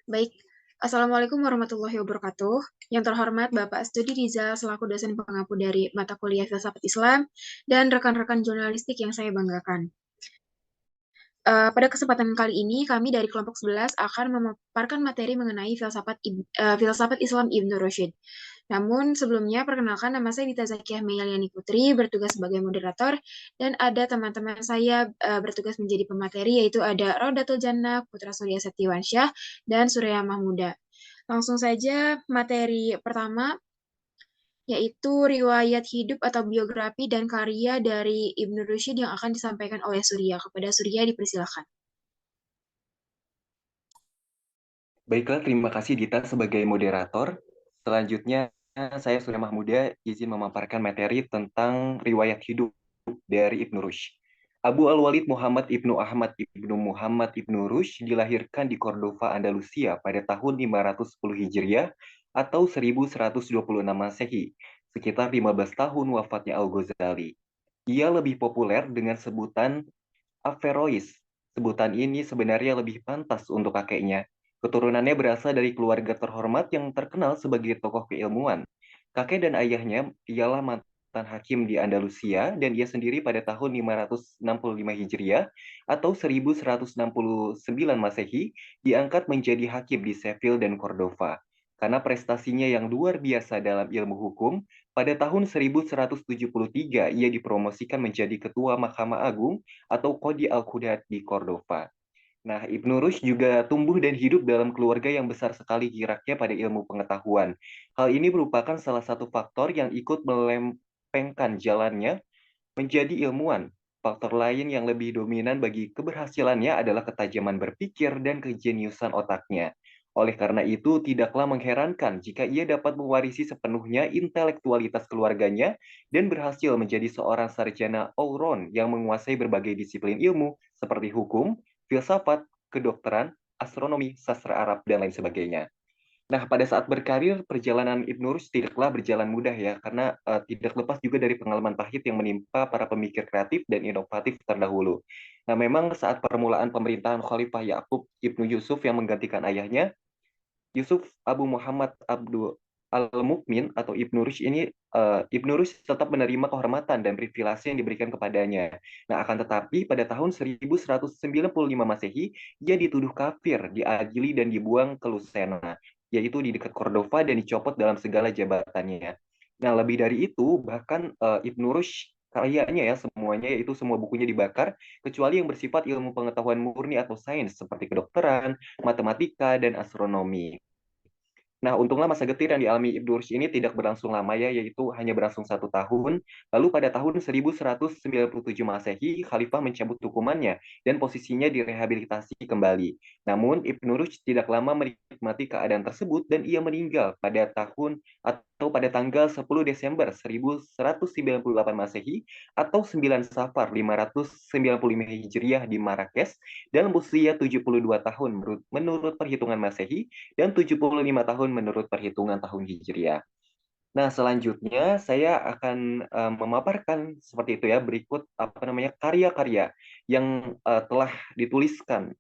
Baik, Assalamualaikum warahmatullahi wabarakatuh. Yang terhormat Bapak Studi Rizal selaku dosen pengampu dari mata kuliah Filsafat Islam dan rekan-rekan jurnalistik yang saya banggakan. Pada kesempatan kali ini, kami dari kelompok 11 akan memaparkan materi mengenai filsafat Islam Ibnu Rushd. Namun sebelumnya, perkenalkan nama saya Dita Zakiyah Meyaliani Putri, bertugas sebagai moderator, dan ada teman-teman saya bertugas menjadi pemateri, yaitu ada Raudatul Jannah, Putra Surya Setiwansyah, dan Surya Mahmuda. Langsung saja materi pertama, yaitu riwayat hidup atau biografi dan karya dari Ibnu Rushd yang akan disampaikan oleh Surya. Kepada Surya dipersilakan. Baiklah, terima kasih Dita sebagai moderator. Selanjutnya, saya Surya Mahmuda izin memaparkan materi tentang riwayat hidup dari Ibnu Rushd. Abu Al-Walid Muhammad Ibnu Ahmad Ibnu Muhammad Ibnu Rushd dilahirkan di Cordova, Andalusia pada tahun 510 Hijriah atau 1126 Masehi, sekitar 15 tahun wafatnya Al-Ghazali. Ia lebih populer dengan sebutan Averroes. Sebutan ini sebenarnya lebih pantas untuk kakeknya. Keturunannya berasal dari keluarga terhormat yang terkenal sebagai tokoh keilmuan. Kakek dan ayahnya ialah mantan hakim di Andalusia dan ia sendiri pada tahun 565 Hijriah atau 1169 Masehi diangkat menjadi hakim di Seville dan Cordova. Karena prestasinya yang luar biasa dalam ilmu hukum, pada tahun 1173 ia dipromosikan menjadi ketua Mahkamah Agung atau Qadi Al-Qudat di Cordova. Nah, Ibnu Rushd juga tumbuh dan hidup dalam keluarga yang besar sekali kiraknya pada ilmu pengetahuan. Hal ini merupakan salah satu faktor yang ikut melempengkan jalannya menjadi ilmuwan. Faktor lain yang lebih dominan bagi keberhasilannya adalah ketajaman berpikir dan kejeniusan otaknya. Oleh karena itu, tidaklah mengherankan jika ia dapat mewarisi sepenuhnya intelektualitas keluarganya dan berhasil menjadi seorang sarjana all-round yang menguasai berbagai disiplin ilmu seperti hukum, filsafat, kedokteran, astronomi, sastra Arab, dan lain sebagainya. Nah, pada saat berkarir, perjalanan Ibnu Rushd tidaklah berjalan mudah ya, karena tidak lepas juga dari pengalaman pahit yang menimpa para pemikir kreatif dan inovatif terdahulu. Nah, memang saat permulaan pemerintahan Khalifah Yakub Ibnu Yusuf yang menggantikan ayahnya, Yusuf Abu Muhammad Abdul Al-Mukmin atau Ibnu Rushd ini, Ibnu Rushd tetap menerima kehormatan dan privilege yang diberikan kepadanya. Nah, akan tetapi pada tahun 1195 Masehi, ia dituduh kafir, diadili dan dibuang ke Lucena, yaitu di dekat Cordova dan dicopot dalam segala jabatannya. Nah, lebih dari itu, bahkan Ibnu Rushd karyanya ya semuanya yaitu semua bukunya dibakar kecuali yang bersifat ilmu pengetahuan murni atau sains seperti kedokteran, matematika dan astronomi. Nah, untunglah masa getir yang dialami Ibnu Rushd ini tidak berlangsung lama ya, yaitu hanya berlangsung 1 tahun. Lalu pada tahun 1197 Masehi, Khalifah mencabut hukumannya dan posisinya direhabilitasi kembali. Namun, Ibnu Rushd tidak lama menikmati keadaan tersebut dan ia meninggal pada tahun atau pada tanggal 10 Desember 1198 Masehi atau 9 Safar 595 Hijriah di Marrakesh dalam usia 72 tahun menurut perhitungan Masehi dan 75 tahun menurut perhitungan tahun Hijriah. Nah, selanjutnya saya akan memaparkan seperti itu ya, berikut apa namanya karya-karya yang telah dituliskan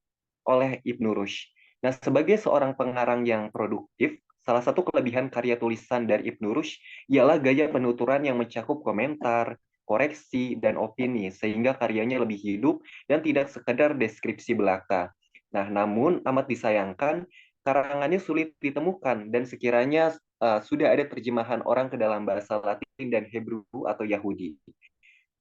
oleh Ibnu Rushd. Nah, sebagai seorang pengarang yang produktif, salah satu kelebihan karya tulisan dari Ibnu Rushd ialah gaya penuturan yang mencakup komentar, koreksi, dan opini, sehingga karyanya lebih hidup dan tidak sekedar deskripsi belaka. Nah, namun amat disayangkan, karangannya sulit ditemukan, dan sekiranya sudah ada terjemahan orang ke dalam bahasa Latin dan Hebrew atau Yahudi.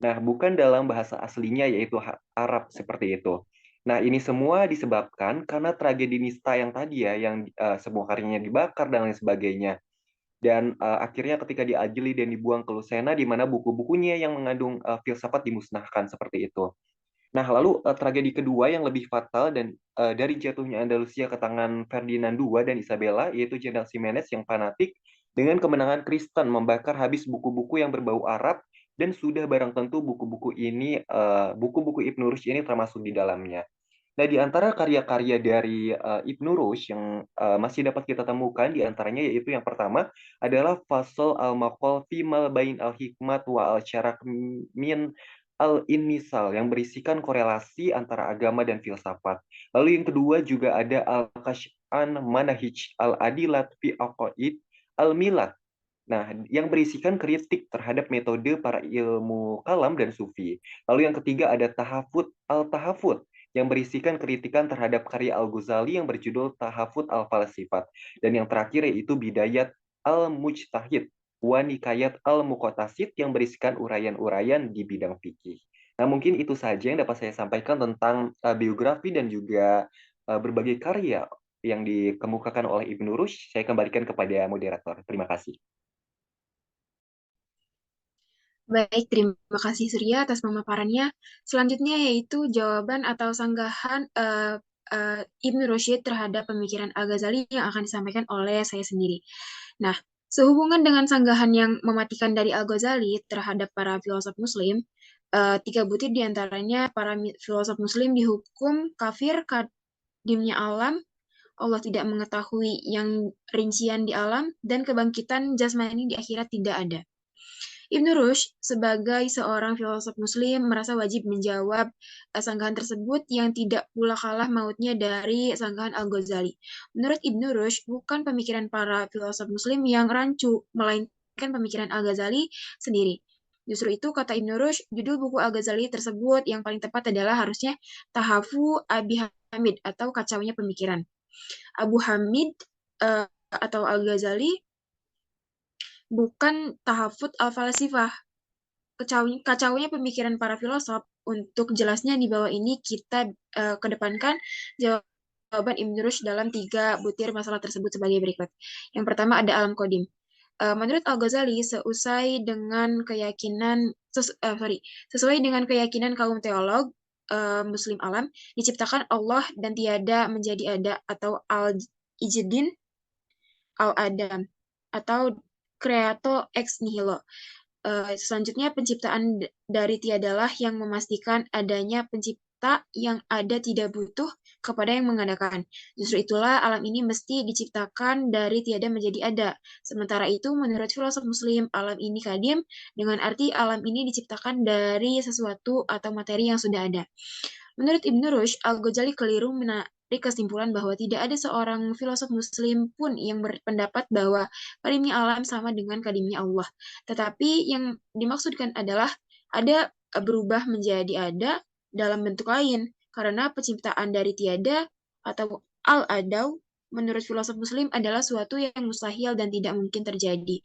Nah, bukan dalam bahasa aslinya yaitu Arab seperti itu. Nah, ini semua disebabkan karena tragedi nista yang tadi ya, yang semua karyanya dibakar dan lain sebagainya. Dan akhirnya ketika diadili dan dibuang ke Lusena, di mana buku-bukunya yang mengandung filsafat dimusnahkan seperti itu. Nah, lalu tragedi kedua yang lebih fatal dan dari jatuhnya Andalusia ke tangan Ferdinand II dan Isabella, yaitu Jenderal Ximenes yang fanatik dengan kemenangan Kristen membakar habis buku-buku yang berbau Arab dan sudah barang tentu buku-buku Ibnu Rushd ini termasuk di dalamnya. Nah, di antara karya-karya dari Ibnu Rushd yang masih dapat kita temukan di antaranya yaitu yang pertama adalah Fasl al-Maqal fi Bain al-Hikmat wa al-Syarak min Al-Inmisal yang berisikan korelasi antara agama dan filsafat. Lalu yang kedua juga ada Al-Kash'an Manahij Al-Adilat fi Aqaid Al-Milad. Nah, yang berisikan kritik terhadap metode para ilmu kalam dan sufi. Lalu yang ketiga ada Tahafut Al-Tahafut yang berisikan kritikan terhadap karya Al-Ghazali yang berjudul Tahafut Al-Falsifat. Dan yang terakhir yaitu Bidayat Al-Mujtahid wa Nikayat Al-Muqtasid yang berisikan uraian-uraian di bidang fikih. Nah, mungkin itu saja yang dapat saya sampaikan tentang biografi dan juga berbagai karya yang dikemukakan oleh Ibnu Rushd. Saya kembalikan kepada moderator. Terima kasih. Baik, terima kasih Surya atas pemaparannya. Selanjutnya yaitu jawaban atau sanggahan Ibnu Rushd terhadap pemikiran Al-Ghazali yang akan disampaikan oleh saya sendiri. Nah, sehubungan dengan sanggahan yang mematikan dari Al-Ghazali terhadap para filosof Muslim, tiga butir diantaranya para filosof Muslim dihukum kafir kadimnya alam, Allah tidak mengetahui yang rincian di alam, dan kebangkitan jasmani di akhirat tidak ada. Ibnu Rushd sebagai seorang filosof muslim merasa wajib menjawab sanggahan tersebut yang tidak pula kalah mautnya dari sanggahan Al-Ghazali. Menurut Ibnu Rushd, bukan pemikiran para filosof muslim yang rancu, melainkan pemikiran Al-Ghazali sendiri. Justru itu, kata Ibnu Rushd, judul buku Al-Ghazali tersebut yang paling tepat adalah harusnya Tahafu Abi Hamid atau Kacaunya Pemikiran. Abu Hamid atau Al-Ghazali bukan tahafut al-falsifah, kacaunya pemikiran para filosof. Untuk jelasnya di bawah ini kita kedepankan jawaban Ibn Rushd dalam tiga butir masalah tersebut sebagai berikut. Yang pertama ada alam kodim. Menurut Al-Ghazali, sesuai dengan keyakinan kaum teolog Muslim alam, diciptakan Allah dan tiada menjadi ada atau al-ijdin al-adam atau creato ex nihilo. Selanjutnya, penciptaan dari tiadalah yang memastikan adanya pencipta yang ada tidak butuh kepada yang mengadakan. Justru itulah alam ini mesti diciptakan dari tiada menjadi ada. Sementara itu, menurut filosof Muslim, alam ini kadim dengan arti alam ini diciptakan dari sesuatu atau materi yang sudah ada. Menurut Ibnu Rushd, Al-Ghazali keliru menarik kesimpulan bahwa tidak ada seorang filosof Muslim pun yang berpendapat bahwa kadimnya alam sama dengan kadimnya Allah. Tetapi yang dimaksudkan adalah ada berubah menjadi ada dalam bentuk lain, karena penciptaan dari tiada atau al-adaw menurut filosof Muslim adalah suatu yang mustahil dan tidak mungkin terjadi.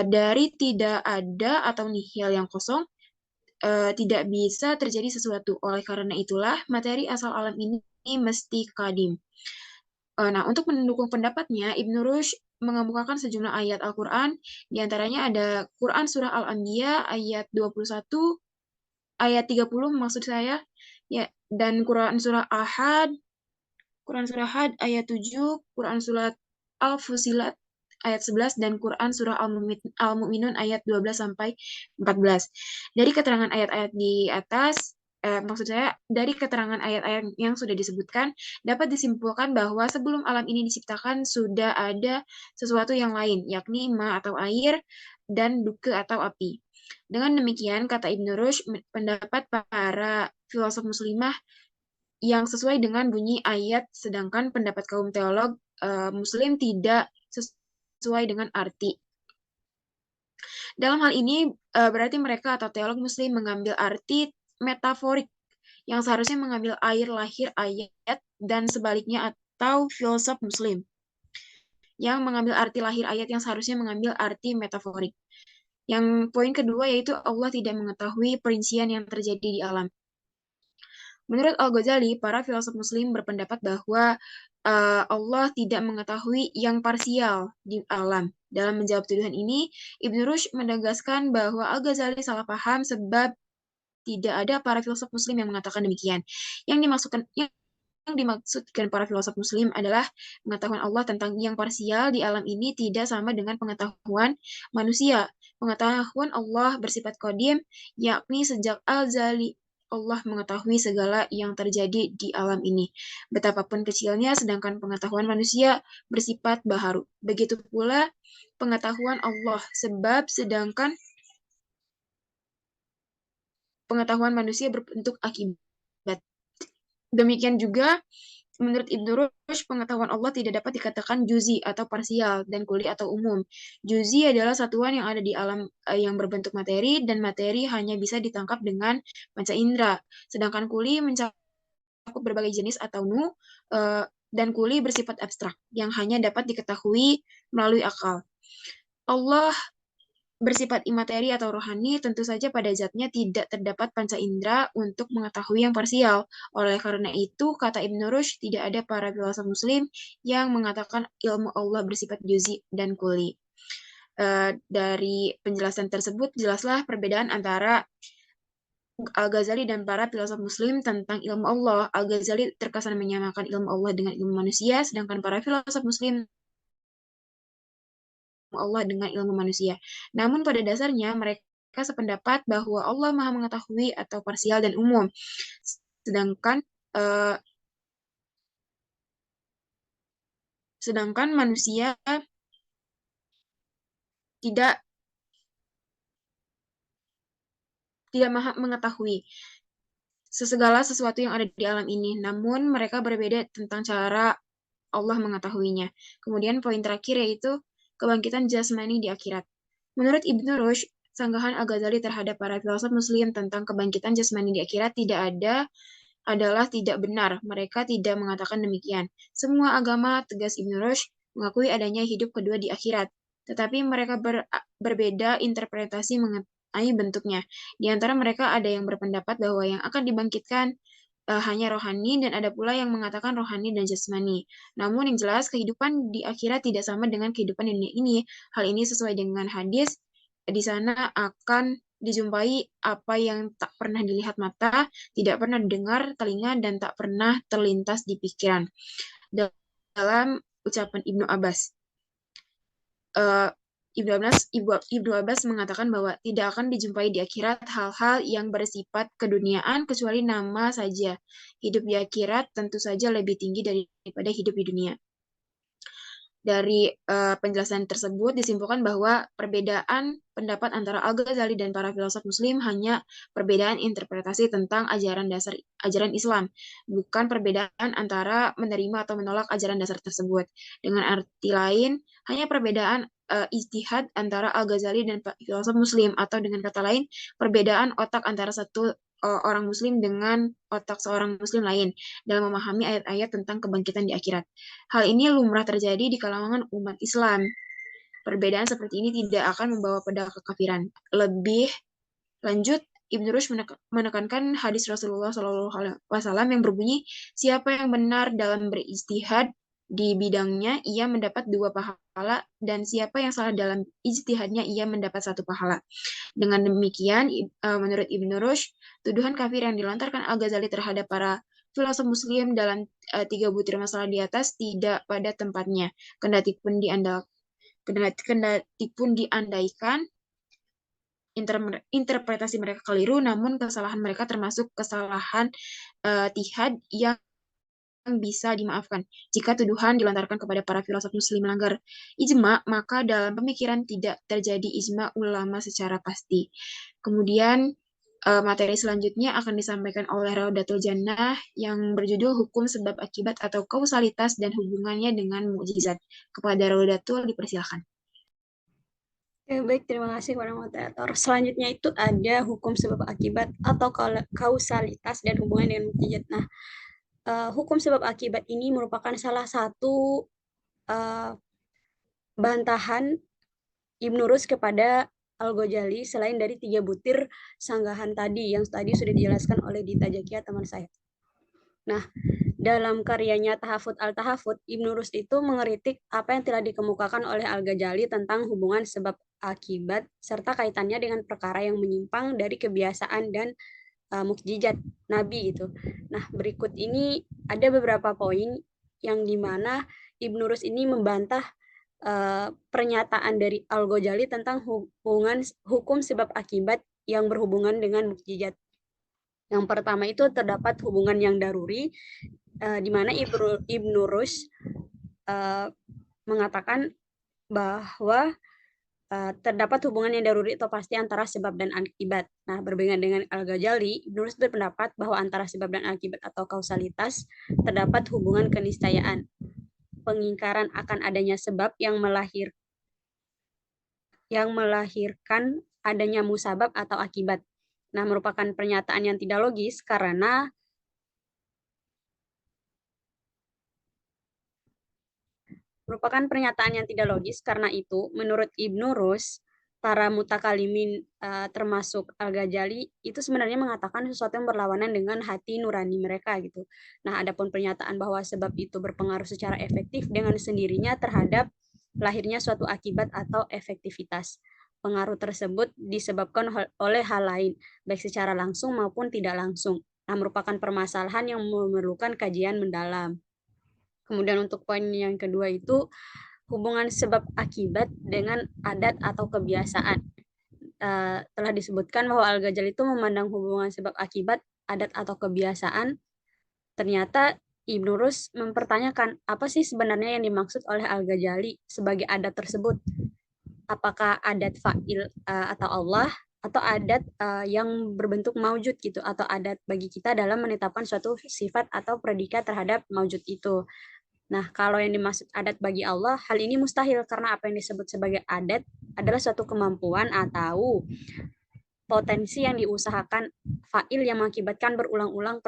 Dari tidak ada atau nihil yang kosong, tidak bisa terjadi sesuatu. Oleh karena itulah, materi asal alam ini mesti kadim. Nah, untuk mendukung pendapatnya, Ibnu Rushd mengemukakan sejumlah ayat Al-Quran, diantaranya ada Quran Surah Al-Anbiya ayat 21, ayat 30 maksud saya, ya, dan Quran Surah Ahad ayat 7, Quran Surah Al-Fusilat ayat 11 dan Quran surah Al-Mu'minun ayat 12 sampai 14. Dari keterangan ayat-ayat di atas, maksud saya dari keterangan ayat-ayat yang sudah disebutkan dapat disimpulkan bahwa sebelum alam ini diciptakan sudah ada sesuatu yang lain, yakni ma atau air dan duke atau api. Dengan demikian, kata Ibnu Rushd, pendapat para filosof muslimah yang sesuai dengan bunyi ayat, sedangkan pendapat kaum teolog Muslim tidak sesuai dengan arti. Dalam hal ini, berarti mereka atau teolog Muslim mengambil arti metaforik yang seharusnya mengambil air lahir ayat dan sebaliknya, atau filsuf Muslim yang mengambil arti lahir ayat yang seharusnya mengambil arti metaforik. Yang poin kedua yaitu Allah tidak mengetahui perincian yang terjadi di alam. Menurut Al-Ghazali, para filosof Muslim berpendapat bahwa Allah tidak mengetahui yang parsial di alam. Dalam menjawab tuduhan ini, Ibnu Rushd menegaskan bahwa Al-Ghazali salah paham sebab tidak ada para filosof Muslim yang mengatakan demikian. Yang dimaksudkan para filosof Muslim adalah pengetahuan Allah tentang yang parsial di alam ini tidak sama dengan pengetahuan manusia. Pengetahuan Allah bersifat qadim, yakni sejak Al-Zali Allah mengetahui segala yang terjadi di alam ini, betapapun kecilnya, sedangkan pengetahuan manusia bersifat baharu. Begitu pula pengetahuan Allah, sebab sedangkan pengetahuan manusia berbentuk akibat. Demikian juga menurut Ibnu Rushd, pengetahuan Allah tidak dapat dikatakan juzi atau parsial dan kuli atau umum. Juzi adalah satuan yang ada di alam yang berbentuk materi, dan materi hanya bisa ditangkap dengan panca indera. Sedangkan kuli mencakup berbagai jenis atau dan kuli bersifat abstrak yang hanya dapat diketahui melalui akal. Allah bersifat imateri atau rohani, tentu saja pada zatnya tidak terdapat panca indera untuk mengetahui yang parsial. Oleh karena itu, kata Ibn Rushd, tidak ada para filsuf muslim yang mengatakan ilmu Allah bersifat juzi dan kuli. Dari penjelasan tersebut, jelaslah perbedaan antara Al-Ghazali dan para filsuf muslim tentang ilmu Allah. Al-Ghazali terkesan menyamakan ilmu Allah dengan ilmu manusia, sedangkan para filsuf muslim Allah dengan ilmu manusia. Namun pada dasarnya mereka sependapat bahwa Allah Maha mengetahui atau parsial dan umum. Sedangkan eh, sedangkan manusia tidak tidak maha mengetahui segala sesuatu yang ada di alam ini. Namun mereka berbeda tentang cara Allah mengetahuinya. Kemudian poin terakhir yaitu kebangkitan jasmani di akhirat. Menurut Ibnu Rushd, sanggahan Al-Ghazali terhadap para filsuf muslim tentang kebangkitan jasmani di akhirat adalah tidak benar. Mereka tidak mengatakan demikian. Semua agama, tegas Ibnu Rushd, mengakui adanya hidup kedua di akhirat. Tetapi mereka berbeda interpretasi mengenai bentuknya. Di antara mereka ada yang berpendapat bahwa yang akan dibangkitkan hanya rohani, dan ada pula yang mengatakan rohani dan jasmani. Namun yang jelas kehidupan di akhirat tidak sama dengan kehidupan di dunia ini. Hal ini sesuai dengan hadis, di sana akan dijumpai apa yang tak pernah dilihat mata, tidak pernah didengar telinga, dan tak pernah terlintas di pikiran. Dalam ucapan Ibnu Abbas. Ibnu Abbas mengatakan bahwa tidak akan dijumpai di akhirat hal-hal yang bersifat keduniaan kecuali nama saja. Hidup di akhirat tentu saja lebih tinggi daripada hidup di dunia. Dari penjelasan tersebut disimpulkan bahwa perbedaan pendapat antara Al-Ghazali dan para filsuf muslim hanya perbedaan interpretasi tentang ajaran Islam, bukan perbedaan antara menerima atau menolak ajaran dasar tersebut. Dengan arti lain, hanya perbedaan ijtihad antara Al-Ghazali dan filsuf muslim, atau dengan kata lain, perbedaan otak antara satu orang muslim dengan otak seorang muslim lain dalam memahami ayat-ayat tentang kebangkitan di akhirat. Hal ini lumrah terjadi di kalangan umat Islam. Perbedaan seperti ini tidak akan membawa pada kekafiran. Lebih lanjut, Ibn Rushd menekankan hadis Rasulullah SAW yang berbunyi, siapa yang benar dalam berijtihad di bidangnya, ia mendapat 2 pahala, dan siapa yang salah dalam ijtihadnya, ia mendapat 1 pahala. Dengan demikian, menurut Ibn Rushd, tuduhan kafir yang dilontarkan Al-Ghazali terhadap para filosof muslim dalam 3 butir masalah di atas tidak pada tempatnya. Kendati pun diandaikan interpretasi mereka keliru, namun kesalahan mereka termasuk kesalahan tihad yang bisa dimaafkan. Jika tuduhan dilontarkan kepada para filosof muslim melanggar ijma, maka dalam pemikiran tidak terjadi ijma ulama secara pasti. Kemudian materi selanjutnya akan disampaikan oleh Raudatul Jannah yang berjudul Hukum Sebab Akibat atau Kausalitas dan Hubungannya dengan Mukjizat. Kepada Raudatul dipersilakan. Baik, terima kasih kepada moderator. Selanjutnya itu ada hukum sebab akibat atau kausalitas dan hubungan dengan mukjizat. Nah, hukum sebab akibat ini merupakan salah satu bantahan Ibnu Rushd kepada Al-Ghazali selain dari 3 butir sanggahan tadi yang tadi sudah dijelaskan oleh Dita Zakia teman saya. Nah, dalam karyanya Tahafut al-Tahafut, Ibnu Rushd itu mengeritik apa yang telah dikemukakan oleh Al-Ghazali tentang hubungan sebab akibat serta kaitannya dengan perkara yang menyimpang dari kebiasaan dan mukjizat Nabi itu. Nah, berikut ini ada beberapa poin yang dimana Ibnu Rushd ini membantah pernyataan dari Al-Ghazali tentang hukum sebab akibat yang berhubungan dengan mukjizat. Yang pertama itu terdapat hubungan yang daruri, di mana Ibnu Rushd mengatakan bahwa terdapat hubungan yang daruri atau pasti antara sebab dan akibat. Nah, berbeda dengan Al-Ghazali, Ibnu Rushd berpendapat bahwa antara sebab dan akibat atau kausalitas terdapat hubungan keniscayaan. Pengingkaran akan adanya sebab yang melahirkan adanya musabab atau akibat. Nah, merupakan pernyataan yang tidak logis karena itu, menurut Ibnu Rushd, para mutakalimin termasuk Al-Ghazali itu sebenarnya mengatakan sesuatu yang berlawanan dengan hati nurani mereka gitu. Nah, adapun pernyataan bahwa sebab itu berpengaruh secara efektif dengan sendirinya terhadap lahirnya suatu akibat atau efektivitas. Pengaruh tersebut disebabkan oleh hal lain, baik secara langsung maupun tidak langsung. Nah, merupakan permasalahan yang memerlukan kajian mendalam. Kemudian untuk poin yang kedua itu hubungan sebab akibat dengan adat atau kebiasaan. Telah disebutkan bahwa Al-Ghazali itu memandang hubungan sebab akibat, adat atau kebiasaan. Ternyata Ibnu Rushd mempertanyakan apa sih sebenarnya yang dimaksud oleh Al-Ghazali sebagai adat tersebut. Apakah adat fa'il atau Allah, atau adat yang berbentuk maujud gitu, atau adat bagi kita dalam menetapkan suatu sifat atau predikat terhadap maujud itu. Nah, kalau yang dimaksud adat bagi Allah, hal ini mustahil karena apa yang disebut sebagai adat adalah suatu kemampuan atau potensi yang diusahakan fa'il yang mengakibatkan ulangnya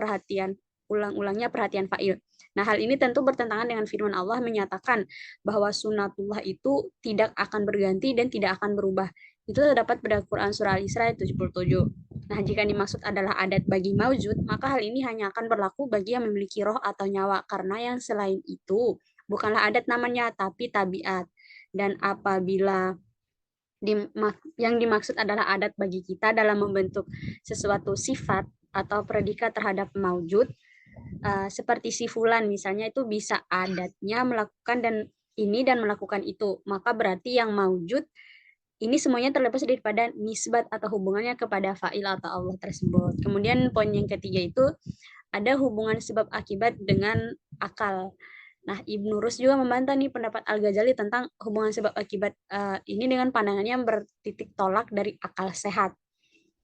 perhatian fa'il. Nah, hal ini tentu bertentangan dengan firman Allah menyatakan bahwa sunatullah itu tidak akan berganti dan tidak akan berubah. Itu terdapat pada Quran Surah Al-Isra 77. Nah, jika dimaksud adalah adat bagi maujud, maka hal ini hanya akan berlaku bagi yang memiliki roh atau nyawa, karena yang selain itu bukanlah adat namanya, tapi tabiat. Dan apabila yang dimaksud adalah adat bagi kita dalam membentuk sesuatu sifat atau predikat terhadap maujud, seperti si fulan misalnya, itu bisa adatnya melakukan dan melakukan itu, maka berarti yang maujud ini semuanya terlepas daripada nisbat atau hubungannya kepada fa'il atau Allah tersebut. Kemudian poin yang ketiga itu ada hubungan sebab akibat dengan akal. Nah, Ibnu Rushd juga membantah nih pendapat Al-Ghazali tentang hubungan sebab akibat ini dengan pandangannya yang bertitik tolak dari akal sehat,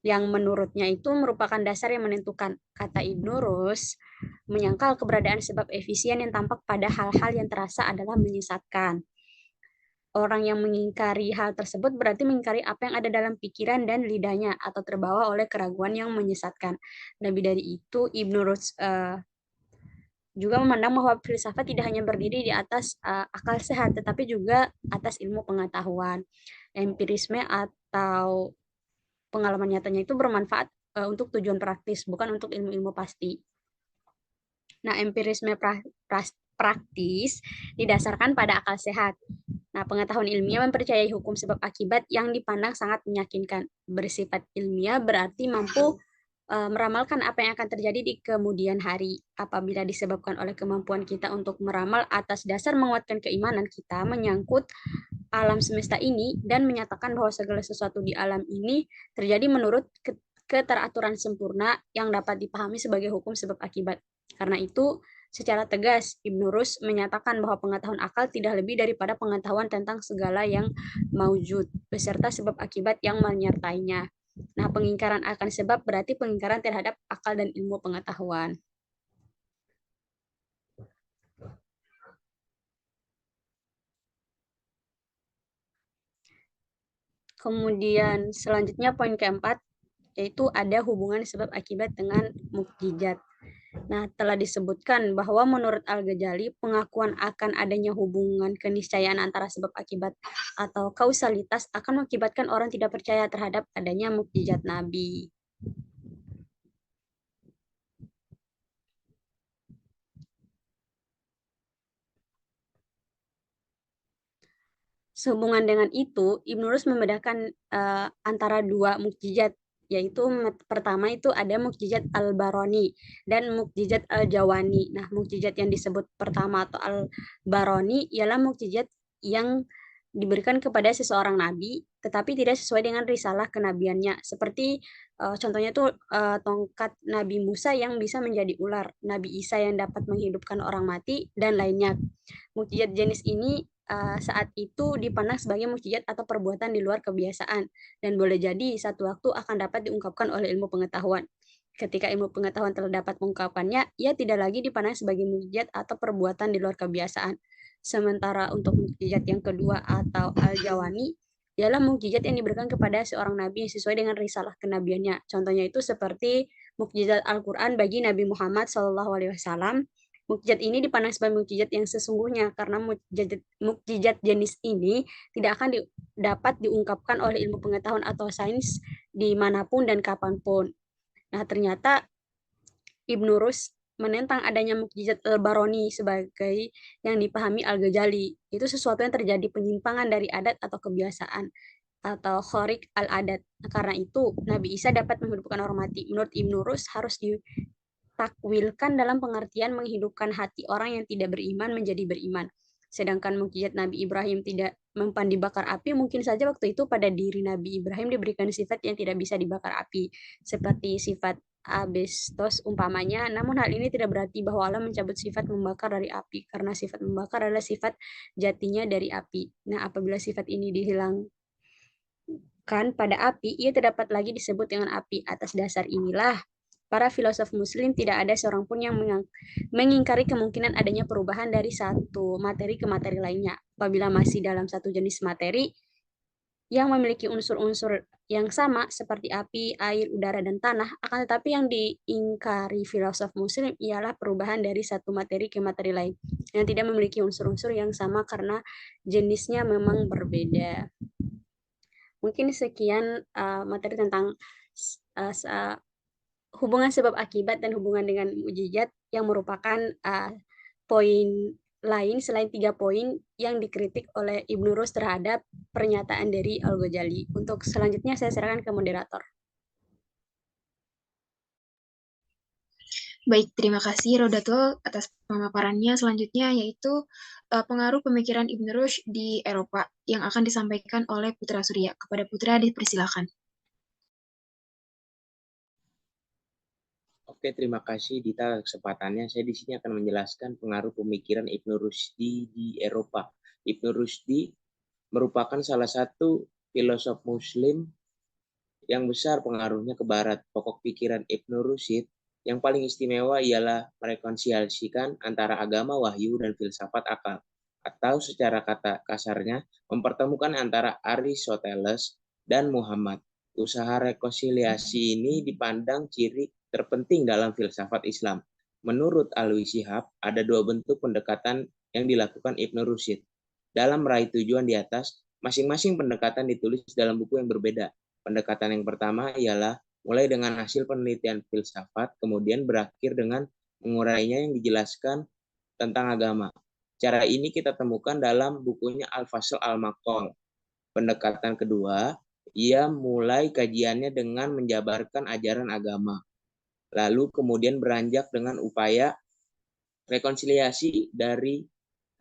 yang menurutnya itu merupakan dasar yang menentukan. Kata Ibnu Rushd, menyangkal keberadaan sebab efisien yang tampak pada hal-hal yang terasa adalah menyesatkan. Orang yang mengingkari hal tersebut berarti mengingkari apa yang ada dalam pikiran dan lidahnya atau terbawa oleh keraguan yang menyesatkan. Lebih dari itu, Ibnu Rushd juga memandang bahwa filsafat tidak hanya berdiri di atas akal sehat, tetapi juga atas ilmu pengetahuan. Empirisme atau pengalaman nyatanya itu bermanfaat untuk tujuan praktis, bukan untuk ilmu-ilmu pasti. Nah, empirisme praktis didasarkan pada akal sehat. Nah, pengetahuan ilmiah mempercayai hukum sebab akibat yang dipandang sangat meyakinkan. Bersifat ilmiah berarti mampu meramalkan apa yang akan terjadi di kemudian hari. Apabila disebabkan oleh kemampuan kita untuk meramal atas dasar menguatkan keimanan kita menyangkut alam semesta ini dan menyatakan bahwa segala sesuatu di alam ini terjadi menurut keteraturan sempurna yang dapat dipahami sebagai hukum sebab akibat. Karena itu, secara tegas, Ibnu Rushd menyatakan bahwa pengetahuan akal tidak lebih daripada pengetahuan tentang segala yang maujud, beserta sebab akibat yang menyertainya. Nah, pengingkaran akan sebab berarti pengingkaran terhadap akal dan ilmu pengetahuan. Kemudian selanjutnya poin keempat, yaitu ada hubungan sebab akibat dengan mukjizat. Nah, telah disebutkan bahwa menurut Al-Ghazali, pengakuan akan adanya hubungan keniscayaan antara sebab akibat atau kausalitas akan mengakibatkan orang tidak percaya terhadap adanya mukjizat Nabi. Sehubungan dengan itu, Ibnu Rushd membedakan antara dua mukjizat, yaitu pertama itu ada mukjizat Al-Barani dan mukjizat Al-Jawani. Nah, mukjizat yang disebut pertama atau Al-Barani ialah mukjizat yang diberikan kepada seseorang nabi, tetapi tidak sesuai dengan risalah kenabiannya. Seperti contohnya tuh tongkat Nabi Musa yang bisa menjadi ular, Nabi Isa yang dapat menghidupkan orang mati, dan lainnya. Mukjizat jenis ini saat itu dipandang sebagai mukjizat atau perbuatan di luar kebiasaan, dan boleh jadi satu waktu akan dapat diungkapkan oleh ilmu pengetahuan. Ketika ilmu pengetahuan telah dapat mengungkapkannya, ia tidak lagi dipandang sebagai mukjizat atau perbuatan di luar kebiasaan. Sementara untuk mukjizat yang kedua atau al-jawani, ialah mukjizat yang diberikan kepada seorang nabi yang sesuai dengan risalah kenabiannya. Contohnya itu seperti mukjizat Al-Quran bagi Nabi Muhammad SAW. Mukjizat ini dipandang sebagai mukjizat yang sesungguhnya karena mukjizat jenis ini tidak akan dapat diungkapkan oleh ilmu pengetahuan atau sains dimanapun dan kapanpun. Nah, ternyata Ibnu Rus menentang adanya mukjizat al-Baroni sebagai yang dipahami Al-Ghazali. Itu sesuatu yang terjadi penyimpangan dari adat atau kebiasaan atau khorik al-adat. Nah, karena itu, Nabi Isa dapat menghidupkan orang mati. Menurut Ibnu Rus harus ditakwilkan dalam pengertian menghidupkan hati orang yang tidak beriman menjadi beriman. Sedangkan mukjizat Nabi Ibrahim tidak mempan dibakar api, mungkin saja waktu itu pada diri Nabi Ibrahim diberikan sifat yang tidak bisa dibakar api, seperti sifat Abestos umpamanya. Namun hal ini tidak berarti bahwa Allah mencabut sifat membakar dari api, karena sifat membakar adalah sifat jatinya dari api. Nah, apabila sifat ini dihilangkan pada api, ia tidak dapat lagi disebut dengan api. Atas dasar inilah, para filosof muslim tidak ada seorang pun yang mengingkari kemungkinan adanya perubahan dari satu materi ke materi lainnya. Apabila masih dalam satu jenis materi yang memiliki unsur-unsur yang sama seperti api, air, udara, dan tanah, akan tetapi yang diingkari filosof muslim ialah perubahan dari satu materi ke materi lain yang tidak memiliki unsur-unsur yang sama karena jenisnya memang berbeda. Mungkin sekian materi tentang hubungan sebab akibat dan hubungan dengan mukjizat yang merupakan poin lain selain 3 poin yang dikritik oleh Ibnu Rus terhadap pernyataan dari Al-Ghazali. Untuk selanjutnya saya serahkan ke moderator. Baik, terima kasih Rodatul atas pemaparannya. Selanjutnya yaitu pengaruh pemikiran Ibn Rushd di Eropa yang akan disampaikan oleh Putra Surya. Kepada Putra dipersilakan. Oke, terima kasih Dita kesempatannya. Saya di sini akan menjelaskan pengaruh pemikiran Ibnu Rushdi di Eropa. Ibnu Rushdi merupakan salah satu filosof Muslim yang besar pengaruhnya ke Barat. Pokok pikiran Ibnu Rushd yang paling istimewa ialah merekonsiliasikan antara agama wahyu dan filsafat akal, atau secara kata kasarnya mempertemukan antara Aristoteles dan Muhammad. Usaha rekonsiliasi ini dipandang ciri terpenting dalam filsafat Islam. Menurut Alwi Shihab, ada 2 bentuk pendekatan yang dilakukan Ibnu Rushd. Dalam meraih tujuan di atas, masing-masing pendekatan ditulis dalam buku yang berbeda. Pendekatan yang pertama ialah mulai dengan hasil penelitian filsafat, kemudian berakhir dengan mengurainya yang dijelaskan tentang agama. Cara ini kita temukan dalam bukunya Al-Fasl Al-Maqal. Pendekatan kedua, ia mulai kajiannya dengan menjabarkan ajaran agama. Lalu kemudian beranjak dengan upaya rekonsiliasi dari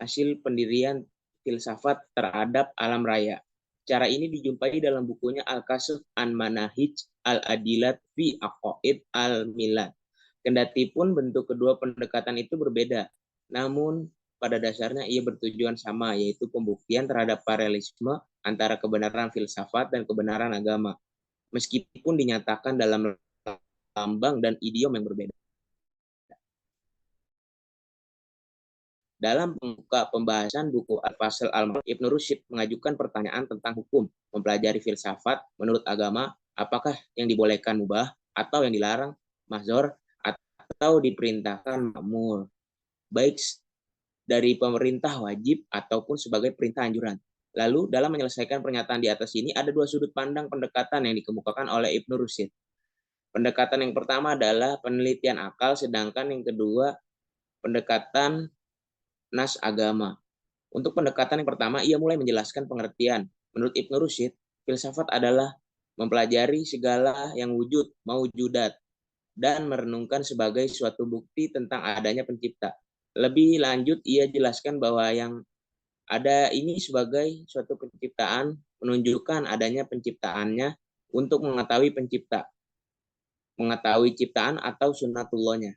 hasil pendirian filsafat terhadap alam raya. Cara ini dijumpai dalam bukunya Al-Kasf an Manahij Al-Adilat fi Aqaid Al-Milad. Kendatipun bentuk kedua pendekatan itu berbeda, namun pada dasarnya ia bertujuan sama, yaitu pembuktian terhadap paralelisme antara kebenaran filsafat dan kebenaran agama, meskipun dinyatakan dalam lambang dan idiom yang berbeda. Dalam pembuka pembahasan buku Al-Fasl Al-Maqal, Ibnu Rushd mengajukan pertanyaan tentang hukum. Mempelajari filsafat menurut agama, apakah yang dibolehkan mubah atau yang dilarang mahzur atau diperintahkan ma'mur, baik dari pemerintah wajib ataupun sebagai perintah anjuran. Lalu dalam menyelesaikan pernyataan di atas ini ada 2 sudut pandang pendekatan yang dikemukakan oleh Ibnu Rushd. Pendekatan yang pertama adalah penelitian akal, sedangkan yang kedua pendekatan nas agama. Untuk pendekatan yang pertama, ia mulai menjelaskan pengertian. Menurut Ibnu Rushd, filsafat adalah mempelajari segala yang wujud, maujudat, dan merenungkan sebagai suatu bukti tentang adanya pencipta. Lebih lanjut, ia jelaskan bahwa yang Ada ini sebagai suatu penciptaan, menunjukkan adanya penciptaannya untuk mengetahui pencipta, mengetahui ciptaan atau sunnatullahnya.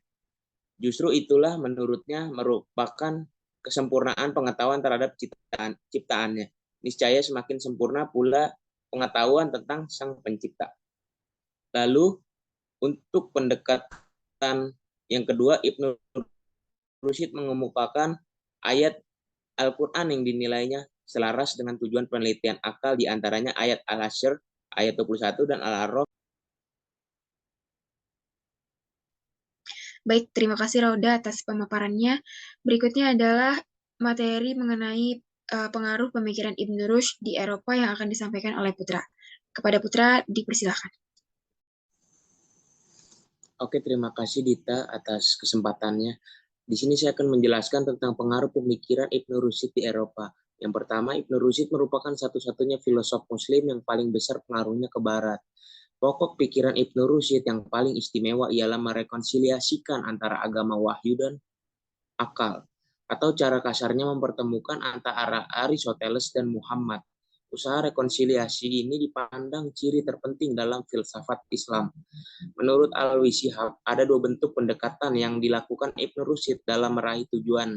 Justru itulah menurutnya merupakan kesempurnaan pengetahuan terhadap ciptaannya. Niscaya semakin sempurna pula pengetahuan tentang sang pencipta. Lalu untuk pendekatan yang kedua, Ibnu Rusyid mengemukakan ayat Al-Quran yang dinilainya selaras dengan tujuan penelitian akal, diantaranya ayat Al-Hasyr, ayat 21, dan Al-A'raf. Baik, terima kasih Rauda atas pemaparannya. Berikutnya adalah materi mengenai pengaruh pemikiran Ibn Rushd di Eropa yang akan disampaikan oleh Putra. Kepada Putra, dipersilahkan. Oke, terima kasih Dita atas kesempatannya. Di sini saya akan menjelaskan tentang pengaruh pemikiran Ibn Rushd di Eropa. Yang pertama, Ibn Rushd merupakan satu-satunya filosof Muslim yang paling besar pengaruhnya ke Barat. Pokok pikiran Ibn Rushd yang paling istimewa ialah merekonsiliasikan antara agama wahyu dan akal, atau cara kasarnya mempertemukan antara Aristoteles dan Muhammad. Usaha rekonsiliasi ini dipandang ciri terpenting dalam filsafat Islam. Menurut Al-Wishihab, ada dua bentuk pendekatan yang dilakukan Ibn Rushd dalam meraih tujuan.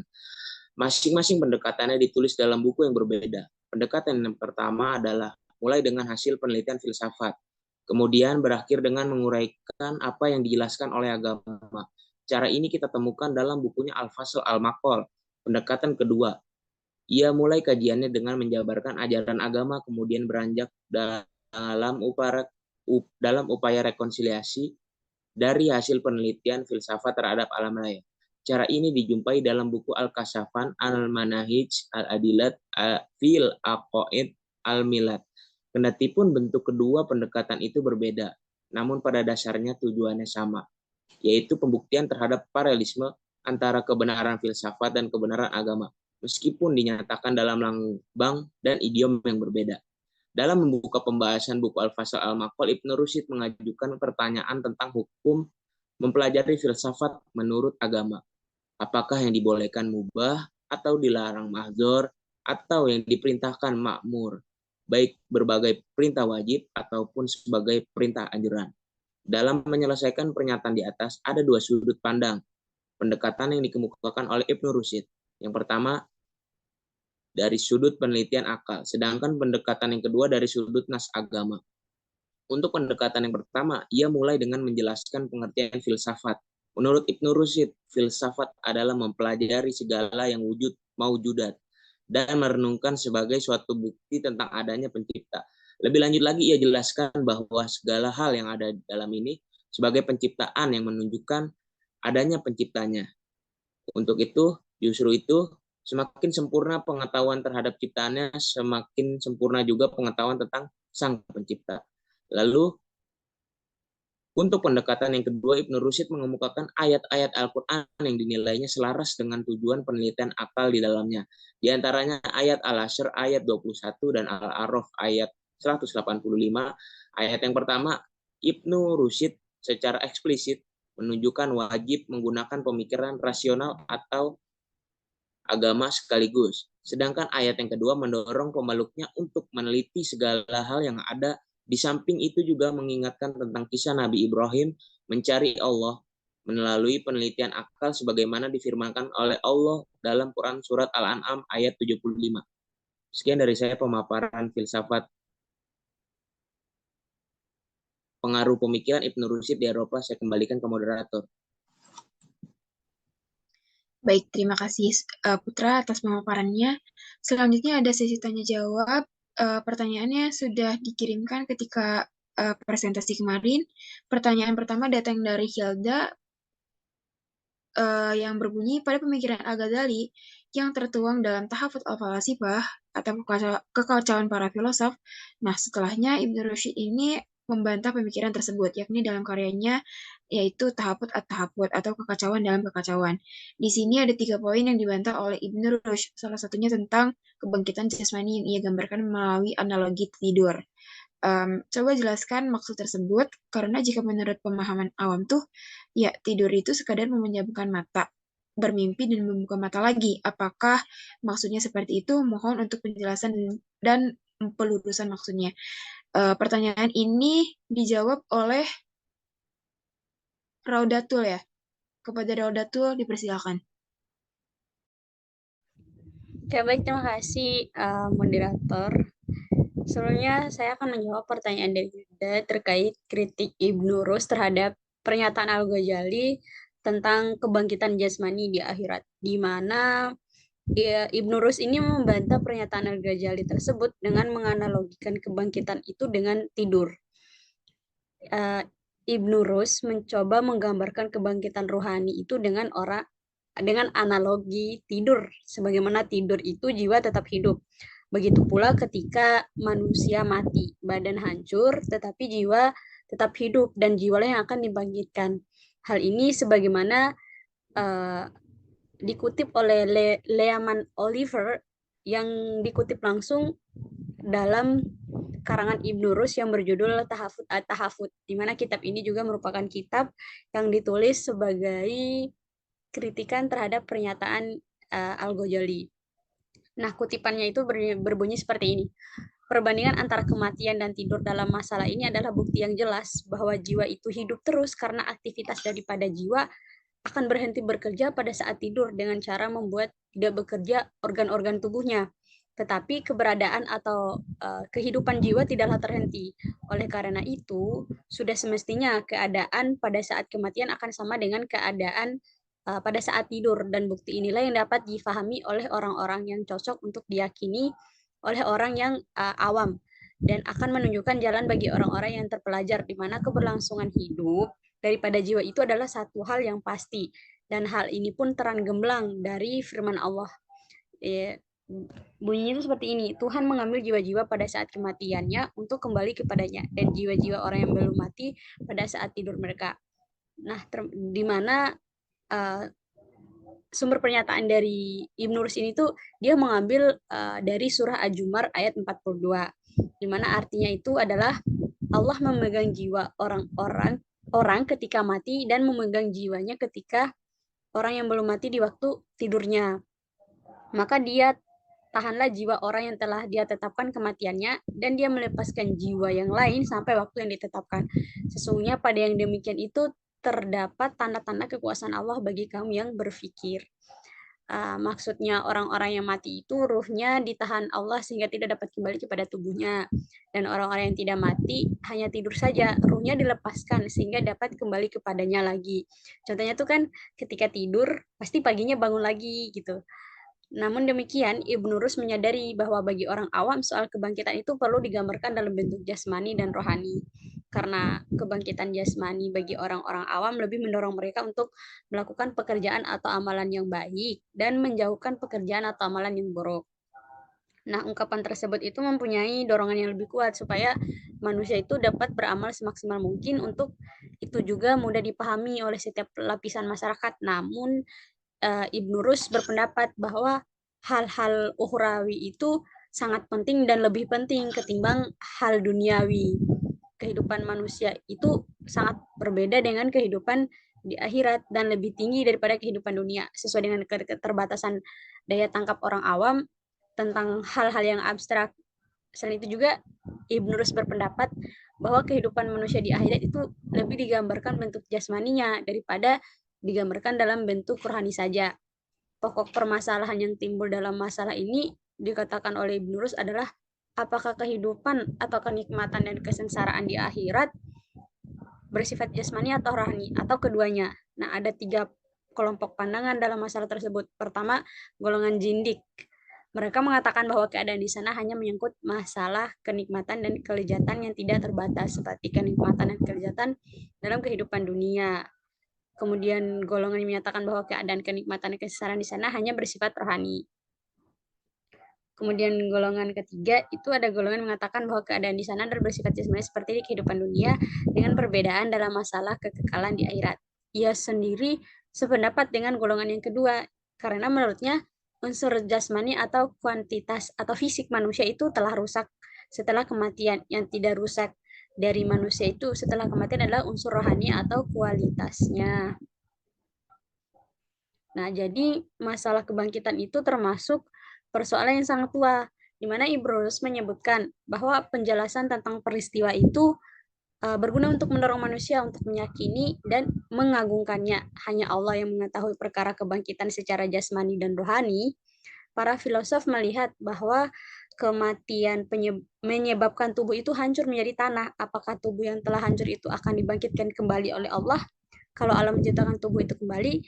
Masing-masing pendekatannya ditulis dalam buku yang berbeda. Pendekatan yang pertama adalah mulai dengan hasil penelitian filsafat, kemudian berakhir dengan menguraikan apa yang dijelaskan oleh agama. Cara ini kita temukan dalam bukunya Al-Fasl Al-Maqal. Pendekatan kedua, ia mulai kajiannya dengan menjabarkan ajaran agama, kemudian beranjak dalam upaya rekonsiliasi dari hasil penelitian filsafat terhadap alam raya. Cara ini dijumpai dalam buku Al-Kasafan, Al-Manahij, Al-Adilat, Fil Aqaid, Al-Milad. Kendatipun bentuk kedua pendekatan itu berbeda, namun pada dasarnya tujuannya sama, yaitu pembuktian terhadap paralelisme antara kebenaran filsafat dan kebenaran agama, meskipun dinyatakan dalam lambang dan idiom yang berbeda. Dalam membuka pembahasan buku Al-Fasl Al-Maqal, Ibn Rushd mengajukan pertanyaan tentang hukum mempelajari filsafat menurut agama. Apakah yang dibolehkan mubah atau dilarang mahdzur atau yang diperintahkan makmur, baik berbagai perintah wajib ataupun sebagai perintah anjuran. Dalam menyelesaikan pernyataan di atas, ada dua sudut pandang pendekatan yang dikemukakan oleh Ibn Rushd. Yang pertama, dari sudut penelitian akal, sedangkan pendekatan yang kedua dari sudut nas agama. Untuk pendekatan yang pertama, ia mulai dengan menjelaskan pengertian filsafat. Menurut Ibn Rushd, filsafat adalah mempelajari segala yang wujud maujudat dan merenungkan sebagai suatu bukti tentang adanya pencipta. Lebih lanjut lagi, ia jelaskan bahwa segala hal yang ada dalam ini sebagai penciptaan yang menunjukkan adanya penciptanya. Untuk itu, justru itu, semakin sempurna pengetahuan terhadap ciptaannya, semakin sempurna juga pengetahuan tentang sang pencipta. Lalu, untuk pendekatan yang kedua, Ibn Rushd mengemukakan ayat-ayat Al-Quran yang dinilainya selaras dengan tujuan penelitian akal di dalamnya. Di antaranya ayat Al-Hasyr ayat 21 dan Al-A'raf ayat 185. Ayat yang pertama, Ibn Rushd secara eksplisit menunjukkan wajib menggunakan pemikiran rasional atau agama sekaligus. Sedangkan ayat yang kedua mendorong pemeluknya untuk meneliti segala hal yang ada. Di samping itu juga mengingatkan tentang kisah Nabi Ibrahim mencari Allah melalui penelitian akal sebagaimana difirmankan oleh Allah dalam Quran surat Al-An'am ayat 75. Sekian dari saya pemaparan filsafat pengaruh pemikiran Ibn Rushd di Eropa. Saya kembalikan ke moderator. Baik, terima kasih Putra atas pemaparannya. Selanjutnya ada sesi tanya jawab. Pertanyaannya sudah dikirimkan ketika presentasi kemarin. Pertanyaan pertama datang dari Hilda yang berbunyi, pada pemikiran Al-Ghazali yang tertuang dalam Tahafut al-Falasifah atau kekacauan para filosof. Nah, setelahnya Ibn Rushd ini membantah pemikiran tersebut, yakni dalam karyanya yaitu Tahafut at-Tahafut atau kekacauan dalam kekacauan. Di sini ada 3 poin yang dibantah oleh Ibn Rushd, salah satunya tentang kebangkitan jasmani yang ia gambarkan melalui analogi tidur. Coba jelaskan maksud tersebut, karena jika menurut pemahaman awam tuh, ya tidur itu sekadar memejamkan mata. bermimpi dan membuka mata lagi. Apakah maksudnya seperti itu? Mohon untuk penjelasan dan pelurusan maksudnya. Pertanyaan ini dijawab oleh Raudatul ya. Kepada Raudatul dipersilakan. Oke, baik, terima kasih moderator. Sebelumnya saya akan menjawab pertanyaan dari Yuda terkait kritik Ibnu Rus terhadap pernyataan Al-Ghazali tentang kebangkitan jasmani di akhirat, di mana Ibnu Rus ini membantah pernyataan Al-Ghazali tersebut dengan menganalogikan kebangkitan itu dengan tidur. Ibnu Rus mencoba menggambarkan kebangkitan rohani itu dengan analogi tidur, sebagaimana tidur itu jiwa tetap hidup. Begitu pula ketika manusia mati, badan hancur, tetapi jiwa tetap hidup dan jiwalah yang akan dibangkitkan. Hal ini sebagaimana dikutip oleh Leaman Oliver yang dikutip langsung dalam karangan Ibnu Rus yang berjudul Tahafut At-Tahafut, di mana kitab ini juga merupakan kitab yang ditulis sebagai kritikan terhadap pernyataan Al-Ghazali. Nah, kutipannya itu berbunyi seperti ini. Perbandingan antara kematian dan tidur dalam masalah ini adalah bukti yang jelas bahwa jiwa itu hidup terus karena aktivitas daripada jiwa akan berhenti bekerja pada saat tidur dengan cara membuat tidak bekerja organ-organ tubuhnya. Tetapi keberadaan atau kehidupan jiwa tidaklah terhenti. Oleh karena itu, sudah semestinya keadaan pada saat kematian akan sama dengan keadaan pada saat tidur, dan bukti inilah yang dapat difahami oleh orang-orang yang cocok untuk diyakini oleh orang yang awam, dan akan menunjukkan jalan bagi orang-orang yang terpelajar, di mana keberlangsungan hidup daripada jiwa itu adalah satu hal yang pasti, dan hal ini pun terang gemblang dari firman Allah. Bunyinya itu seperti ini: Tuhan mengambil jiwa-jiwa pada saat kematiannya untuk kembali kepadanya, dan jiwa-jiwa orang yang belum mati pada saat tidur mereka. Nah, di mana sumber pernyataan dari Ibnu Rus ini tuh dia mengambil dari surah Az-Zumar ayat 42, di mana artinya itu adalah Allah memegang jiwa orang ketika mati dan memegang jiwanya ketika orang yang belum mati di waktu tidurnya. Maka dia tahanlah jiwa orang yang telah dia tetapkan kematiannya, dan dia melepaskan jiwa yang lain sampai waktu yang ditetapkan. Sesungguhnya pada yang demikian itu terdapat tanda-tanda kekuasaan Allah bagi kaum yang berfikir. Maksudnya orang-orang yang mati itu ruhnya ditahan Allah sehingga tidak dapat kembali kepada tubuhnya, dan orang-orang yang tidak mati hanya tidur saja, ruhnya dilepaskan sehingga dapat kembali kepadanya lagi. Contohnya tuh kan ketika tidur pasti paginya bangun lagi gitu. Namun demikian, Ibnu Rus menyadari bahwa bagi orang awam soal kebangkitan itu perlu digambarkan dalam bentuk jasmani dan rohani. Karena kebangkitan jasmani bagi orang-orang awam lebih mendorong mereka untuk melakukan pekerjaan atau amalan yang baik dan menjauhkan pekerjaan atau amalan yang buruk. Nah, ungkapan tersebut itu mempunyai dorongan yang lebih kuat supaya manusia itu dapat beramal semaksimal mungkin. Untuk itu juga mudah dipahami oleh setiap lapisan masyarakat. Namun Ibnu Rus berpendapat bahwa hal-hal ukhrawi itu sangat penting dan lebih penting ketimbang hal duniawi. Kehidupan manusia itu sangat berbeda dengan kehidupan di akhirat dan lebih tinggi daripada kehidupan dunia, sesuai dengan keterbatasan daya tangkap orang awam tentang hal-hal yang abstrak. Selain itu juga Ibnu Rus berpendapat bahwa kehidupan manusia di akhirat itu lebih digambarkan bentuk jasmaninya daripada digambarkan dalam bentuk rohani saja. Pokok permasalahan yang timbul dalam masalah ini dikatakan oleh Ibnu Rus adalah apakah kehidupan atau kenikmatan dan kesengsaraan di akhirat bersifat jasmani atau rohani atau keduanya. Nah, ada 3 kelompok pandangan dalam masalah tersebut. Pertama, golongan jindik. Mereka mengatakan bahwa keadaan di sana hanya menyangkut masalah kenikmatan dan kelezatan yang tidak terbatas, seperti kenikmatan dan kelezatan dalam kehidupan dunia. Kemudian golongan yang menyatakan bahwa keadaan kenikmatan dan kesengsaraan di sana hanya bersifat rohani. Kemudian golongan ketiga itu ada golongan yang mengatakan bahwa keadaan di sana adalah bersifat jasmani seperti di kehidupan dunia, dengan perbedaan dalam masalah kekekalan di akhirat. Ia sendiri sependapat dengan golongan yang kedua, karena menurutnya unsur jasmani atau kuantitas atau fisik manusia itu telah rusak setelah kematian. Yang tidak rusak dari manusia itu setelah kematian adalah unsur rohani atau kualitasnya. Nah, jadi masalah kebangkitan itu termasuk persoalan yang sangat tua, di mana Ibnu Rus menyebutkan bahwa penjelasan tentang peristiwa itu berguna untuk mendorong manusia untuk meyakini dan mengagungkannya. Hanya Allah yang mengetahui perkara kebangkitan secara jasmani dan rohani. Para filosof melihat bahwa kematian menyebabkan tubuh itu hancur menjadi tanah. Apakah tubuh yang telah hancur itu akan dibangkitkan kembali oleh Allah? Kalau Allah menciptakan tubuh itu kembali,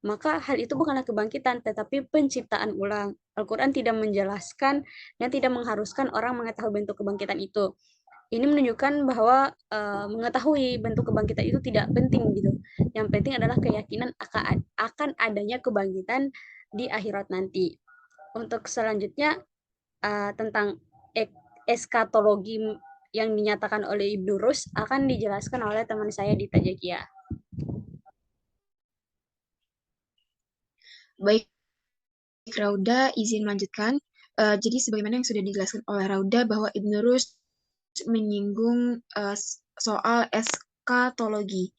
maka hal itu bukanlah kebangkitan, tetapi penciptaan ulang. Al-Quran tidak menjelaskan dan tidak mengharuskan orang mengetahui bentuk kebangkitan itu. Ini menunjukkan bahwa mengetahui bentuk kebangkitan itu tidak penting gitu. Yang penting adalah keyakinan akan adanya kebangkitan di akhirat nanti. Untuk selanjutnya tentang eskatologi yang dinyatakan oleh Ibnu Rus akan dijelaskan oleh teman saya di Tajakia. Baik, Rauda, izin melanjutkan. Jadi sebagaimana yang sudah dijelaskan oleh Rauda bahwa Ibnu Rushd menyinggung soal eskatologi.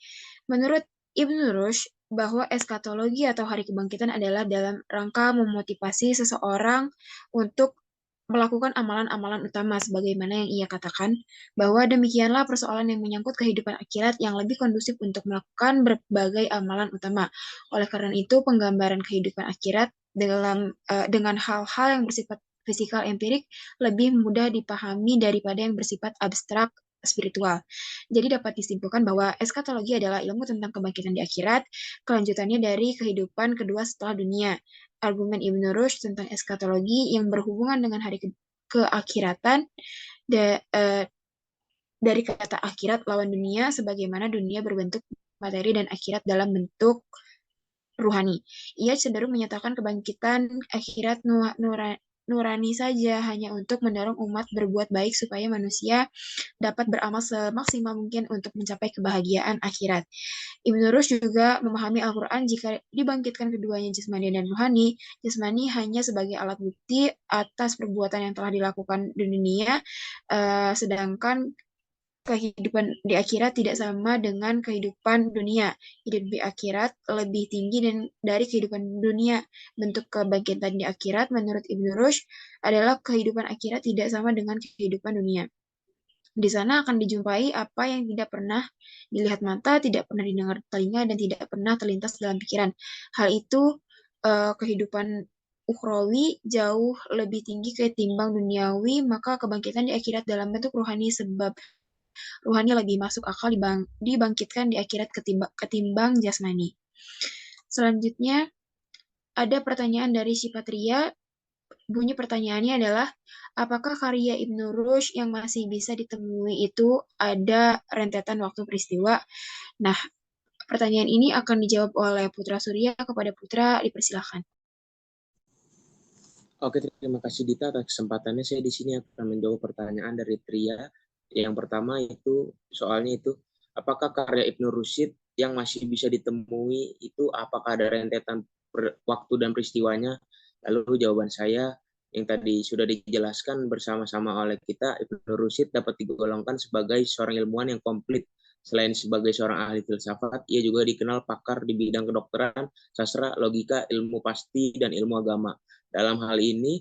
Menurut Ibnu Rushd, bahwa eskatologi atau hari kebangkitan adalah dalam rangka memotivasi seseorang untuk melakukan amalan-amalan utama sebagaimana yang ia katakan, bahwa demikianlah persoalan yang menyangkut kehidupan akhirat yang lebih kondusif untuk melakukan berbagai amalan utama. Oleh karena itu, penggambaran kehidupan akhirat dengan hal-hal yang bersifat fisikal empirik lebih mudah dipahami daripada yang bersifat abstrak spiritual. Jadi dapat disimpulkan bahwa eskatologi adalah ilmu tentang kebangkitan di akhirat, kelanjutannya dari kehidupan kedua setelah dunia. Argumen Ibnu Rushd tentang eskatologi yang berhubungan dengan hari keakhiratan dari kata akhirat lawan dunia, sebagaimana dunia berbentuk materi dan akhirat dalam bentuk ruhani. Ia cenderung menyatakan kebangkitan akhirat nurani saja hanya untuk mendorong umat berbuat baik supaya manusia dapat beramal semaksimal mungkin untuk mencapai kebahagiaan akhirat. Ibnu Rushd juga memahami Al-Quran jika dibangkitkan keduanya jasmani dan rohani, jasmani hanya sebagai alat bukti atas perbuatan yang telah dilakukan di dunia, sedangkan kehidupan di akhirat tidak sama dengan kehidupan dunia. Hidup di akhirat lebih tinggi dari kehidupan dunia. Bentuk kebangkitan di akhirat menurut Ibnu Rushd adalah kehidupan akhirat tidak sama dengan kehidupan dunia. Di sana akan dijumpai apa yang tidak pernah dilihat mata, tidak pernah didengar telinga, dan tidak pernah terlintas dalam pikiran. Hal itu kehidupan ukhrawi jauh lebih tinggi ketimbang duniawi, maka kebangkitan di akhirat dalam bentuk rohani sebab rohani lebih masuk akal dibangkitkan di akhirat ketimbang jasmani. Selanjutnya, ada pertanyaan dari Sipatria. Bunyi pertanyaannya adalah, apakah karya Ibnu Rushd yang masih bisa ditemui itu ada rentetan waktu peristiwa? Nah, pertanyaan ini akan dijawab oleh Putra Surya. Kepada Putra, dipersilakan. Oke, terima kasih Dita atas kesempatannya. Saya di sini akan menjawab pertanyaan dari Tria. Yang pertama itu soalnya itu, apakah karya Ibnu Rushd yang masih bisa ditemui itu apakah ada rentetan waktu dan peristiwanya? Lalu jawaban saya yang tadi sudah dijelaskan bersama-sama oleh kita, Ibnu Rushd dapat digolongkan sebagai seorang ilmuwan yang komplit. Selain sebagai seorang ahli filsafat, ia juga dikenal pakar di bidang kedokteran, sastra, logika, ilmu pasti, dan ilmu agama. Dalam hal ini,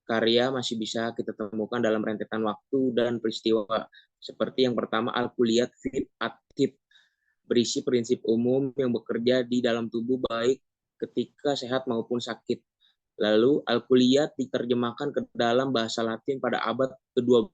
karya masih bisa kita temukan dalam rentetan waktu dan peristiwa. Seperti yang pertama, Al-Kulliyat Fil At-Tib, berisi prinsip umum yang bekerja di dalam tubuh baik ketika sehat maupun sakit. Lalu, Al-Kulliyat diterjemahkan ke dalam bahasa Latin pada abad ke-12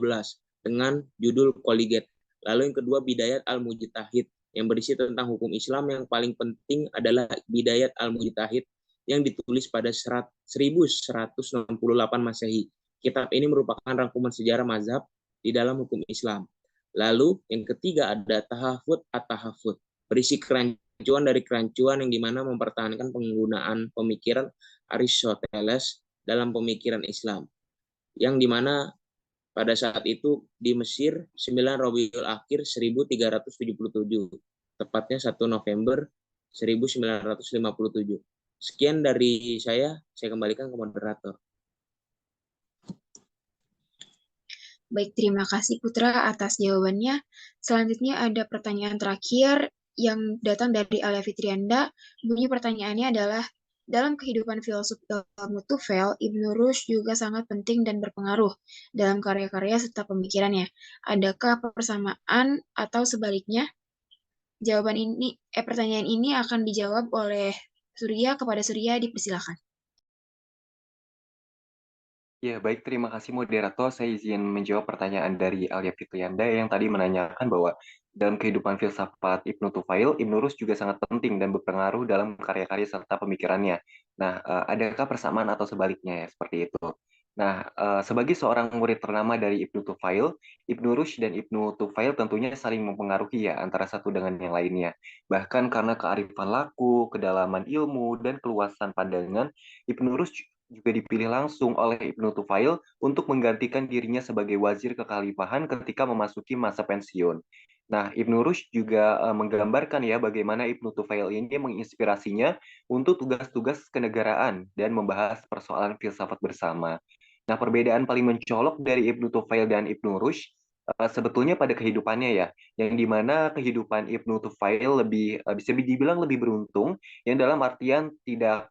dengan judul Colliget. Lalu yang kedua, Bidayat Al-Mujtahid, yang berisi tentang hukum Islam. Yang paling penting adalah Bidayat Al-Mujtahid yang ditulis pada 1168 Masehi. Kitab ini merupakan rangkuman sejarah mazhab di dalam hukum Islam. Lalu yang ketiga ada Tahafut At-Tahafut, berisi kerancuan dari kerancuan yang dimana mempertahankan penggunaan pemikiran Aristoteles dalam pemikiran Islam. Yang dimana pada saat itu di Mesir 9 Rabiul Akhir 1377, tepatnya 1 November 1957. Sekian dari saya kembalikan ke moderator. Baik, terima kasih Putra atas jawabannya. Selanjutnya ada pertanyaan terakhir yang datang dari Alia Fitrianda. Bunyi pertanyaannya adalah, dalam kehidupan filsuf ilmu Tufel, Ibnu Rushd juga sangat penting dan berpengaruh dalam karya-karya serta pemikirannya. Adakah persamaan atau sebaliknya? Pertanyaan ini akan dijawab oleh Surya. Kepada Surya dipersilakan. Ya, baik. Terima kasih moderator. Saya izin menjawab pertanyaan dari Alia Fitrianda yang tadi menanyakan bahwa dalam kehidupan filsafat Ibnu Tufail, Ibnu Rushd juga sangat penting dan berpengaruh dalam karya-karya serta pemikirannya. Nah, adakah persamaan atau sebaliknya ya, seperti itu? Nah, sebagai seorang murid ternama dari Ibnu Tufail, Ibnu Rushd dan Ibnu Tufail tentunya saling mempengaruhi ya antara satu dengan yang lainnya. Bahkan karena kearifan laku, kedalaman ilmu, dan keluasan pandangan, Ibnu Rushd juga dipilih langsung oleh Ibnu Tufail untuk menggantikan dirinya sebagai wazir kekhalifahan ketika memasuki masa pensiun. Nah, Ibnu Rushd juga menggambarkan ya bagaimana Ibnu Tufail ini menginspirasinya untuk tugas-tugas kenegaraan dan membahas persoalan filsafat bersama. Nah, perbedaan paling mencolok dari Ibnu Tufail dan Ibnu Rushd sebetulnya pada kehidupannya ya, yang dimana kehidupan Ibnu Tufail lebih bisa dibilang lebih beruntung, yang dalam artian tidak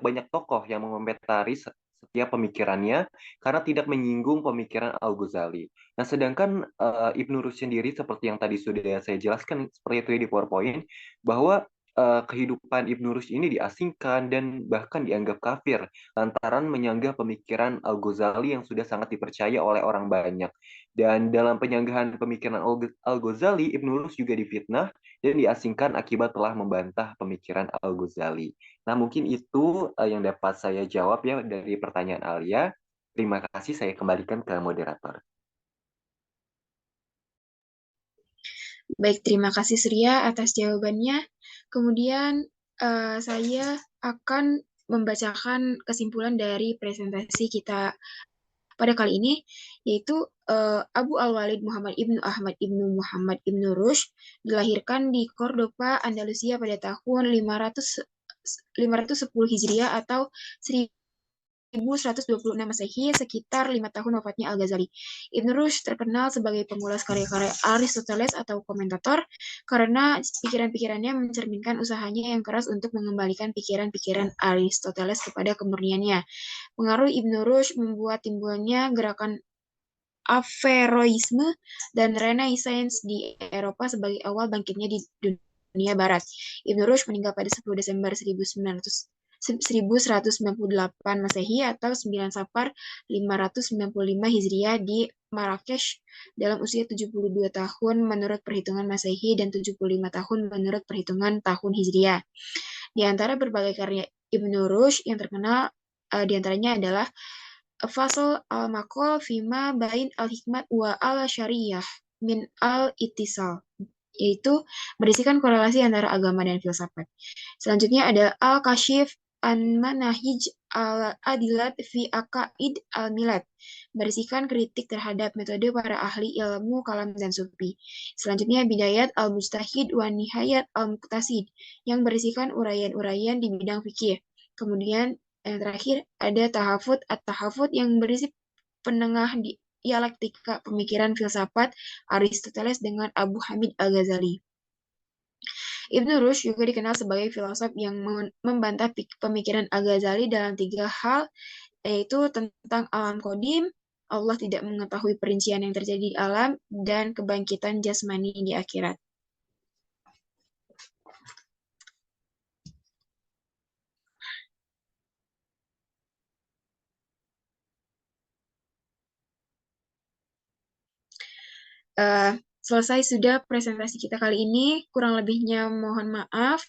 banyak tokoh yang mengomentari setiap pemikirannya karena tidak menyinggung pemikiran Al-Ghazali. Nah, sedangkan Ibnu Rushd sendiri seperti yang tadi sudah saya jelaskan seperti itu ya di PowerPoint, bahwa kehidupan Ibnu Rushd ini diasingkan dan bahkan dianggap kafir lantaran menyanggah pemikiran Al-Ghazali yang sudah sangat dipercaya oleh orang banyak. Dan dalam penyanggahan pemikiran Al-Ghazali, Ibnu Rushd juga difitnah dan diasingkan akibat telah membantah pemikiran Al-Ghazali. Nah, mungkin itu yang dapat saya jawab ya dari pertanyaan Alia. Terima kasih, saya kembalikan ke moderator. Baik, terima kasih Surya atas jawabannya. Kemudian saya akan membacakan kesimpulan dari presentasi kita pada kali ini, yaitu Abu Al-Walid Muhammad Ibnu Ahmad Ibnu Muhammad Ibnu Rushd dilahirkan di Cordoba, Andalusia pada tahun 510 Hijriah atau 1126 Masehi, sekitar 5 tahun wafatnya Al-Ghazali. Ibn Rushd terkenal sebagai pengulas karya-karya Aristoteles atau komentator karena pikiran-pikirannya mencerminkan usahanya yang keras untuk mengembalikan pikiran-pikiran Aristoteles kepada kemurniannya. Pengaruh Ibn Rushd membuat timbulnya gerakan Averroisme dan Renaissance di Eropa sebagai awal bangkitnya di dunia Barat. Ibn Rushd meninggal pada 10 Desember 1198 Masehi atau 9 Safar 595 Hijriah di Marrakesh dalam usia 72 tahun menurut perhitungan Masehi dan 75 tahun menurut perhitungan tahun Hijriah. Di antara berbagai karya Ibn Rushd yang terkenal di antaranya adalah Fasl al-Maqal Fima Bain al-Hikmat wa al-Syariyah min al-Ittisal, yaitu berisikan korelasi antara agama dan filsafat. Selanjutnya ada Al-Kashif an Manahij al-Adilat fi Aqaid al-Milad, berisikan kritik terhadap metode para ahli ilmu kalam dan sufi. Selanjutnya Bidayat al-Mujtahid wa Nihayat al-Muqtasid, yang berisikan uraian-uraian di bidang fikih. Kemudian yang terakhir ada Tahafut at-Tahafut yang berisi penengah dialektika pemikiran filsafat Aristoteles dengan Abu Hamid Al-Ghazali. Ibn Rushd juga dikenal sebagai filosof yang membantah pemikiran Al-Ghazali dalam 3 hal, yaitu tentang alam qadim, Allah tidak mengetahui perincian yang terjadi di alam, dan kebangkitan jasmani di akhirat. Selesai sudah presentasi kita kali ini. Kurang lebihnya mohon maaf.